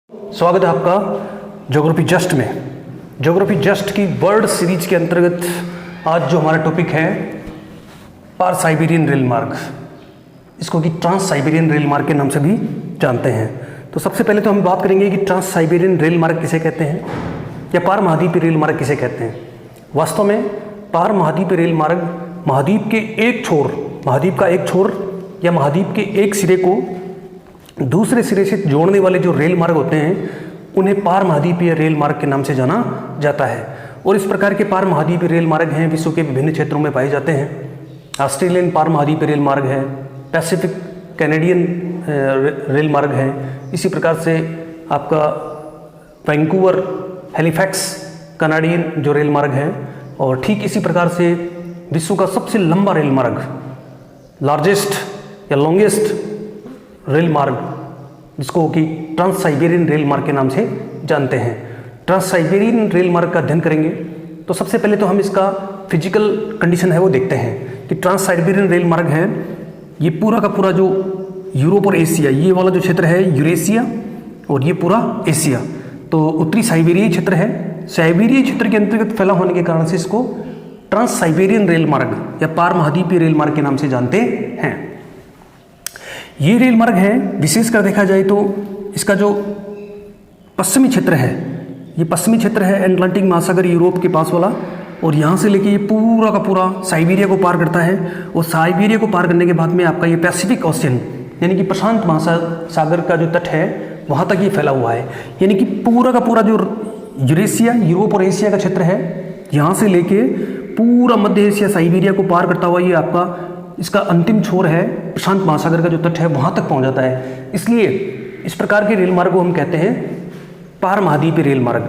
स्वागत है आपका ज्योग्राफी जस्ट में। ज्योग्राफी जस्ट की वर्ल्ड सीरीज के अंतर्गत आज जो हमारा टॉपिक है पार साइबेरियन रेल मार्ग, इसको कि ट्रांस साइबेरियन रेल मार्ग के नाम से भी जानते हैं। तो सबसे पहले तो हम बात करेंगे कि ट्रांस साइबेरियन रेल मार्ग किसे कहते हैं या पार महाद्वीपीय रेल मार्ग किसे कहते हैं। वास्तव में पार महाद्वीपीय रेल मार्ग महाद्वीप के एक छोर, महाद्वीप का एक छोर या महाद्वीप के एक सिरे को दूसरे सिरे से जोड़ने वाले जो रेल मार्ग होते हैं उन्हें पार महाद्वीपीय रेल मार्ग के नाम से जाना जाता है। और इस प्रकार के पार महाद्वीपीय रेल मार्ग हैं विश्व के विभिन्न क्षेत्रों में पाए जाते हैं। ऑस्ट्रेलियन पार महाद्वीपीय रेल मार्ग है, पैसिफिक कैनेडियन रेल मार्ग है, इसी प्रकार से आपका वैंकूवर हैलिफैक्स कनाडियन जो रेल मार्ग है, और ठीक इसी प्रकार से विश्व का सबसे लंबा रेल मार्ग, लार्जेस्ट या लॉन्गेस्ट रेल मार्ग जिसको कि ट्रांस साइबेरियन रेल मार्ग के नाम से जानते हैं। ट्रांस साइबेरियन रेल मार्ग का अध्ययन करेंगे तो सबसे पहले तो हम इसका फिजिकल कंडीशन है वो देखते हैं कि ट्रांस साइबेरियन रेल मार्ग है ये पूरा का पूरा जो यूरोप और एशिया, ये वाला जो क्षेत्र है यूरेशिया और ये पूरा एशिया, तो उत्तरी साइबेरियाई क्षेत्र है। साइबेरियाई क्षेत्र के अंतर्गत फैला होने के कारण से इसको ट्रांस साइबेरियन रेल मार्ग या पार महाद्वीपीय रेल मार्ग के नाम से जानते हैं। ये रेल मार्ग है विशेषकर देखा जाए तो इसका जो पश्चिमी क्षेत्र है, ये पश्चिमी क्षेत्र है अटलांटिक महासागर यूरोप के पास वाला, और यहाँ से लेके ये पूरा का पूरा साइबेरिया को पार करता है। और साइबेरिया को पार करने के बाद में आपका ये पैसिफिक ओशियन यानी कि प्रशांत महासागर का जो तट है वहाँ तक ये फैला हुआ है। यानी कि पूरा का पूरा जो यूरेशिया, यूरोप और एशिया का क्षेत्र है, यहाँ से लेके पूरा मध्य एशिया साइबेरिया को पार करता हुआ ये आपका इसका अंतिम छोर है प्रशांत महासागर का जो तट है वहाँ तक पहुँच जाता है। इसलिए इस प्रकार के रेल मार्ग को हम कहते हैं पार महाद्वीपीय रेल मार्ग,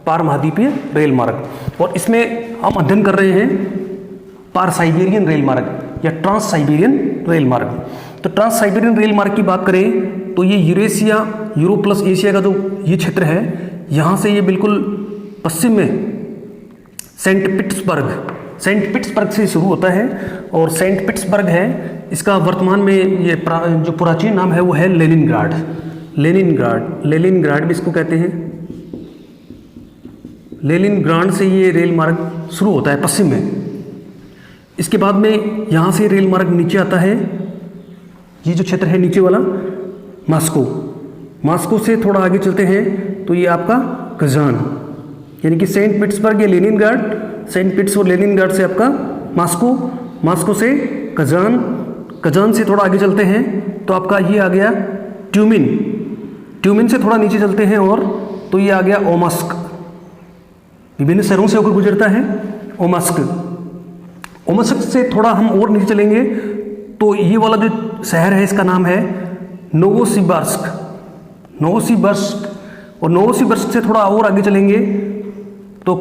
पार महाद्वीपीय रेल मार्ग। और इसमें हम अध्ययन कर रहे हैं पार साइबेरियन रेल मार्ग या ट्रांस साइबेरियन रेल मार्ग। तो ट्रांस साइबेरियन रेल मार्ग की बात करें तो ये यूरेशिया, यूरोप प्लस एशिया का जो ये क्षेत्र है, यहाँ से ये बिल्कुल पश्चिम में सेंट पीटर्सबर्ग से शुरू होता है, और सेंट पीटर्सबर्ग है इसका वर्तमान में ये जो प्राचीन नाम है वो है लेनिनग्राड। लेनिनग्राड भी इसको कहते हैं। लेनिनग्राड से ये रेल मार्ग शुरू होता है पश्चिम में। इसके बाद में यहाँ से रेल मार्ग नीचे आता है, ये जो क्षेत्र है नीचे वाला मॉस्को से थोड़ा आगे चलते हैं तो ये आपका कजान, यानी कि सेंट पीटर्सबर्ग या लेनिनग्राड, सेंट पीटर्स और लेनिनग्राड से आपका मॉस्को से कजान से थोड़ा आगे चलते हैं तो आपका ये आ गया ट्यूमिन से थोड़ा नीचे चलते हैं और तो ये आ गया ओमस्क। विभिन्न शहरों से होकर गुजरता है ओमस्क से थोड़ा हम और नीचे चलेंगे तो ये वाला जो शहर है इसका नाम है नोवोसिबर्स्क, और नोवोसिबर्स्क से थोड़ा और आगे चलेंगे तो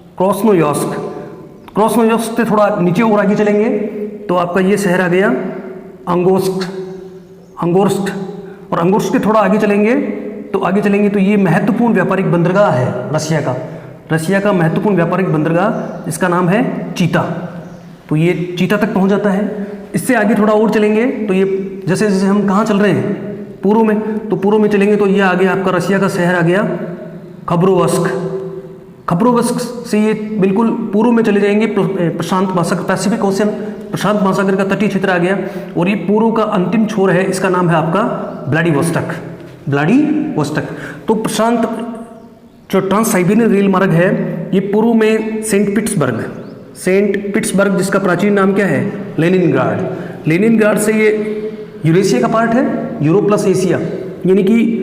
क्रॉस्नोयास्क से थोड़ा नीचे और आगे चलेंगे तो आपका ये शहर आ गया अंगोर्स्क, और अंगोर्स्क के थोड़ा आगे चलेंगे तो ये महत्वपूर्ण व्यापारिक बंदरगाह है रशिया का महत्वपूर्ण व्यापारिक बंदरगाह, इसका नाम है चीता। तो ये चीता तक पहुंच जाता है। इससे आगे थोड़ा और चलेंगे तो ये जैसे जैसे हम कहाँ चल रहे हैं पूर्व में, तो पूर्व में चलेंगे तो ये आ गया आपका रशिया का शहर आ गया खबरोवस्क से ये बिल्कुल पूर्व में चले जाएंगे प्रशांत महासागर, पैसिफिक ओशियन प्रशांत महासागर का तटीय क्षेत्र आ गया, और ये पूर्व का अंतिम छोर है, इसका नाम है आपका व्लादिवोस्टक। तो प्रशांत जो ट्रांस साइबेरियन रेल मार्ग है ये पूर्व में सेंट पीटर्सबर्ग जिसका प्राचीन नाम क्या है लेनिनग्राड से ये यूरेशिया का पार्ट है, यूरोप प्लस एशिया, यानी कि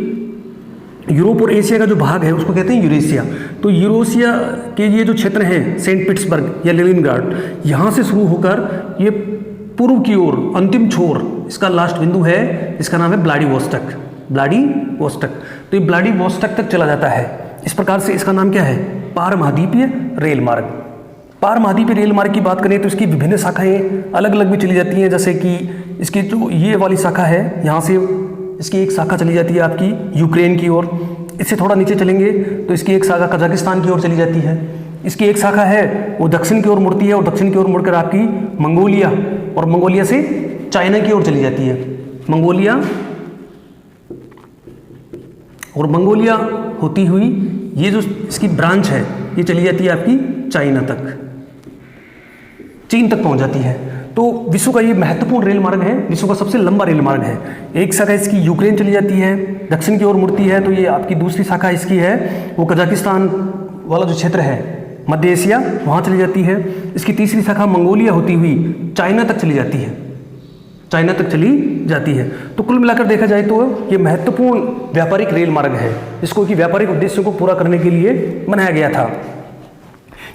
यूरोप और एशिया का जो भाग है उसको कहते हैं यूरेशिया। तो यूरेशिया के ये जो क्षेत्र हैं सेंट पीटर्सबर्ग या लेनिनग्राड, यहाँ से शुरू होकर ये पूर्व की ओर अंतिम छोर, इसका लास्ट बिंदु है, इसका नाम है व्लादिवोस्टक। तो ये व्लादिवोस्टक तक चला जाता है। इस प्रकार से इसका नाम क्या है पार महाद्वीपीय रेल मार्ग। पार महाद्वीपीय रेल मार्ग की बात करें तो इसकी विभिन्न शाखाएं अलग अलग भी चली जाती हैं, जैसे कि इसकी जो ये वाली शाखा है यहाँ से इसकी एक शाखा चली जाती है आपकी यूक्रेन की ओर, इससे थोड़ा नीचे चलेंगे तो इसकी एक शाखा कजाकिस्तान की ओर चली जाती है, इसकी एक शाखा है वो दक्षिण की ओर मुड़ती है और दक्षिण की ओर मुड़कर आपकी मंगोलिया, और मंगोलिया से चाइना की ओर चली जाती है। मंगोलिया और मंगोलिया होती हुई ये जो इसकी ब्रांच है ये चली जाती है आपकी चाइना तक, चीन तक पहुंच जाती है। तो विश्व का ये महत्वपूर्ण रेल मार्ग है, विश्व का सबसे लंबा रेल मार्ग है। एक शाखा इसकी यूक्रेन चली जाती है, दक्षिण की ओर मुड़ती है, तो ये आपकी दूसरी शाखा इसकी है वो कजाकिस्तान वाला जो क्षेत्र है मध्य एशिया, वहाँ चली जाती है। इसकी तीसरी शाखा मंगोलिया होती हुई चाइना तक चली जाती है, चाइना तक चली जाती है। तो कुल मिलाकर देखा जाए तो ये महत्वपूर्ण व्यापारिक रेल मार्ग है, इसको कि व्यापारिक उद्देश्यों को पूरा करने के लिए बनाया गया था।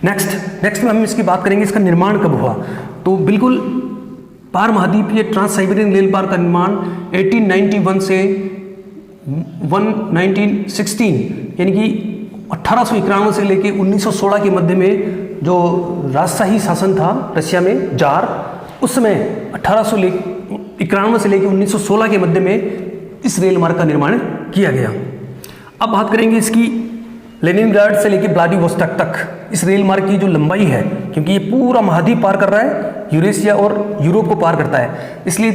नेक्स्ट में हम इसकी बात करेंगे इसका निर्माण कब हुआ। तो बिल्कुल पार महाद्वीपीय ट्रांस साइबेरियन रेल मार्ग का निर्माण 1891 से 1916 यानी कि 1891 से लेके 1916 के मध्य में जो राजशाही शासन था रशिया में जार, उस समय 1891 से लेके 1916 के मध्य में इस रेल मार्ग का निर्माण किया गया। अब बात करेंगे इसकी लेनिनग्राड से लेके व्लादिवोस्टॉक तक इस रेल मार्ग की जो लंबाई है, क्योंकि ये पूरा महाद्वीप पार कर रहा है, यूरेशिया और यूरोप को पार करता है, इसलिए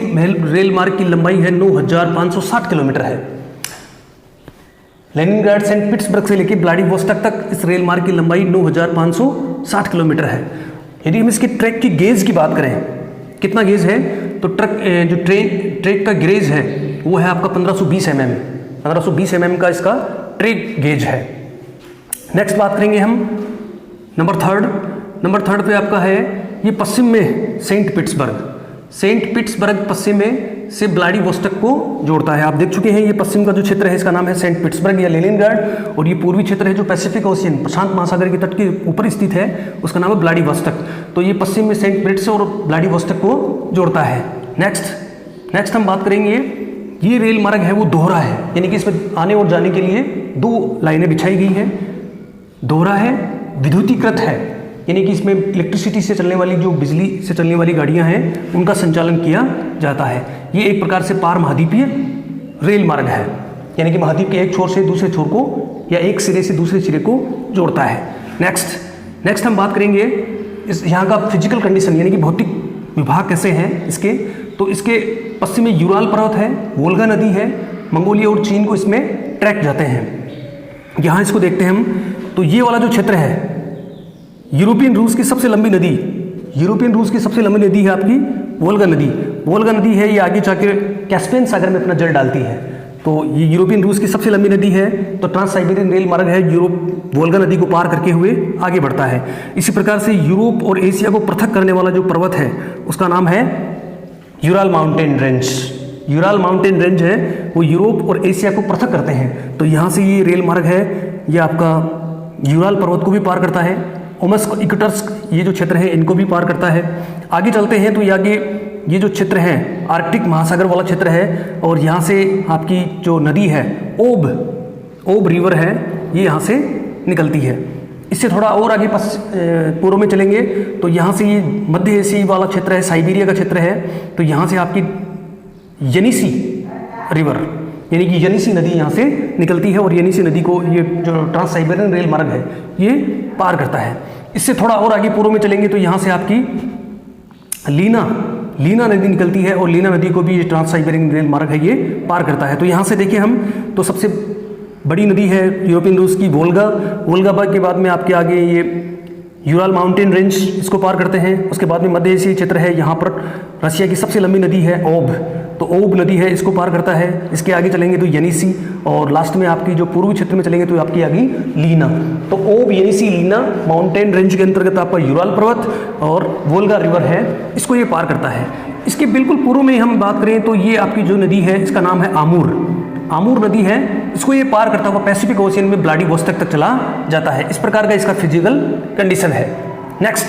रेल मार्ग की लंबाई है 9560 किलोमीटर है। लेनिनग्राड सेंट पीटर्सबर्ग से लेकर व्लादिवोस्टॉक तक इस रेल मार्ग की लंबाई 9560 किलोमीटर है। यदि हम इसके ट्रैक की गेज की बात करें, कितना गेज है, तो ट्रैक का गेज है वो है आपका 1520 mm का इसका ट्रैक गेज है। नेक्स्ट बात करेंगे हम नंबर थर्ड पे आपका है ये पश्चिम में सेंट पीटर्सबर्ग पश्चिम में से व्लादिवोस्टॉक को जोड़ता है। आप देख चुके हैं ये पश्चिम का जो क्षेत्र है इसका नाम है सेंट पीटर्सबर्ग या लेनिनग्राड, और ये पूर्वी क्षेत्र है जो पैसिफिक ओशियन प्रशांत महासागर के तट के ऊपर स्थित है उसका नाम है व्लादिवोस्टॉक। तो ये पश्चिम में सेंट पीटर्स और व्लादिवोस्टॉक को जोड़ता है। नेक्स्ट हम बात करेंगे ये रेल मार्ग है वो दोहरा है, यानी कि इसमें आने और जाने के लिए दो लाइनें बिछाई गई हैं। दोहरा है, विद्युतीकृत है, यानी कि इसमें इलेक्ट्रिसिटी से चलने वाली जो बिजली से चलने वाली गाड़ियां हैं उनका संचालन किया जाता है। ये एक प्रकार से पार महाद्वीपीय रेल मार्ग है, यानी कि महाद्वीप के एक छोर से दूसरे छोर को या एक सिरे से दूसरे सिरे को जोड़ता है। नेक्स्ट हम बात करेंगे इस यहाँ का फिजिकल कंडीशन, यानी कि भौतिक विभाग कैसे हैं इसके। तो इसके पश्चिम में यूराल पर्वत है, वोल्गा नदी है, मंगोलिया और चीन को इसमें ट्रैक जाते हैं। यहाँ इसको देखते हैं हम, तो ये वाला जो क्षेत्र है यूरोपियन रूस की सबसे लंबी नदी है आपकी वोल्गा नदी है, ये आगे जाकर कैस्पियन सागर में अपना जल डालती है। तो ये यूरोपियन रूस की सबसे लंबी नदी है, तो ट्रांस साइबेरियन रेल मार्ग है यूरोप वोल्गा नदी को पार करके हुए आगे बढ़ता है। इसी प्रकार से यूरोप और एशिया को पृथक करने वाला जो पर्वत है उसका नाम है यूराल माउंटेन रेंज है, वो यूरोप और एशिया को पृथक करते हैं। तो यहाँ से ये रेल मार्ग है ये आपका यूराल पर्वत को भी पार करता है, ओमस्क इक्वेटर्स ये जो क्षेत्र है इनको भी पार करता है। आगे चलते हैं तो आगे ये जो क्षेत्र है आर्कटिक महासागर वाला क्षेत्र है, और यहाँ से आपकी जो नदी है ओब रिवर है ये यहाँ से निकलती है। इससे थोड़ा और आगे पूर्व में चलेंगे तो यहाँ से ये मध्य एशिया वाला क्षेत्र है, साइबेरिया का क्षेत्र है। तो यहाँ से आपकी येनिसी रिवर यानी कि येनिसी नदी यहाँ से निकलती है, और येनिसी नदी को ये जो ट्रांस साइबेरियन रेल मार्ग है ये पार करता है। इससे थोड़ा और आगे पूर्व में चलेंगे तो यहाँ से आपकी लीना नदी निकलती है, और लीना नदी को भी ये ट्रांस साइबेरियन रेल मार्ग है ये पार करता है। तो यहाँ से देखिए हम तो सबसे बड़ी नदी है यूरोपियन रूस की वोल्गा के बाद में आपके आगे ये यूराल माउंटेन रेंज इसको पार करते हैं। उसके बाद में मध्य एशियाई क्षेत्र है, यहाँ पर रशिया की सबसे लंबी नदी है ओब नदी है, इसको पार करता है। इसके आगे चलेंगे तो येनिसी, और लास्ट में आपकी जो पूर्वी क्षेत्र में चलेंगे तो आपकी आगे लीना। तो ओब, येनिसी, लीना माउंटेन रेंज के अंतर्गत आपका यूराल पर्वत और वोल्गा रिवर है, इसको ये पार करता है। इसके बिल्कुल पूर्व में हम बात करें तो ये आपकी जो नदी है इसका नाम है आमूर नदी है, इसको ये पार करता हुआ पैसिफिक ओशियन में व्लादिवोस्टॉक तक चला जाता है। इस प्रकार का इसका फिजिकल कंडीशन है। नेक्स्ट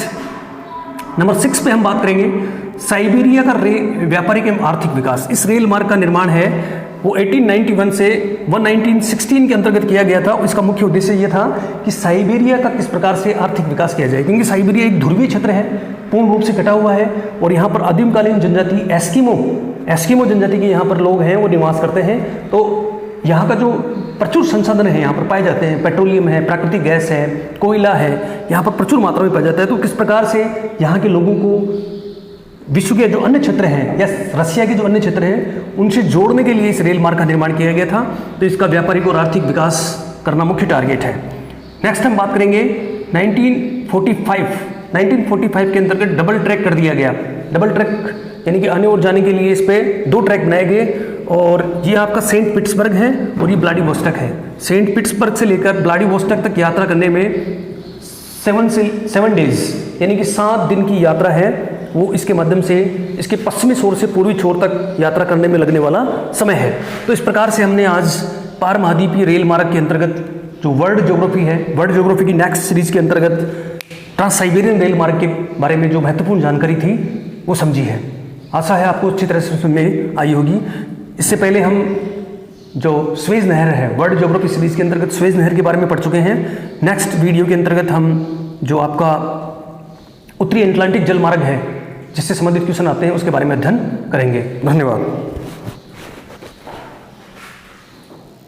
नंबर 6 पे हम बात करेंगे साइबेरिया का व्यापारिक एवं आर्थिक विकास। इस रेल मार्ग का निर्माण है वो 1891 से 1916 के अंतर्गत किया गया था। इसका मुख्य उद्देश्य ये था कि साइबेरिया का किस प्रकार से आर्थिक विकास किया जाए, क्योंकि साइबेरिया एक ध्रुवीय क्षेत्र है, पूर्ण रूप से कटा हुआ है, और यहाँ पर आदिमकालीन जनजाति एस्किमो जनजाति के यहाँ पर लोग हैं वो निवास करते हैं। तो यहाँ का जो प्रचुर संसाधन है यहाँ पर पाए जाते हैं, पेट्रोलियम है, प्राकृतिक गैस है, कोयला है, यहाँ पर प्रचुर मात्रा में पाया जाता है। तो किस प्रकार से यहाँ के लोगों को विश्व के जो अन्य क्षेत्र हैं या रसिया के जो अन्य क्षेत्र हैं उनसे जोड़ने के लिए इस रेल मार्ग का निर्माण किया गया था। तो इसका व्यापारिक और आर्थिक विकास करना मुख्य टारगेट है। नेक्स्ट हम बात करेंगे 1945 के अंतर्गत डबल ट्रैक कर दिया गया। डबल ट्रैक यानी कि आने और जाने के लिए इस पे 2 ट्रैक बनाए गए और ये आपका सेंट पीटर्सबर्ग है और ये व्लादिवोस्टॉक है। सेंट पीटर्सबर्ग से लेकर व्लादिवोस्टॉक तक यात्रा करने में 7 डेज यानी कि 7 दिन की यात्रा है, वो इसके माध्यम से इसके पश्चिमी छोर से पूर्वी छोर तक यात्रा करने में लगने वाला समय है। तो इस प्रकार से हमने आज पार महाद्वीपीय रेल मार्ग के अंतर्गत जो वर्ल्ड ज्योग्राफी है, वर्ल्ड ज्योग्राफी की नेक्स्ट सीरीज के अंतर्गत ट्रांस साइबेरियन रेल मार्ग के बारे में जो महत्वपूर्ण जानकारी थी वो समझी है। आशा है आपको अच्छी तरह से समझ में आई होगी। इससे पहले हम जो स्वेज नहर है, वर्ल्ड ज्योग्राफी सीरीज के अंतर्गत स्वेज नहर के बारे में पढ़ चुके हैं। नेक्स्ट वीडियो के अंतर्गत हम जो आपका उत्तरी अटलांटिक जल मार्ग है जिससे संबंधित क्वेश्चन आते हैं उसके बारे में अध्ययन करेंगे। धन्यवाद।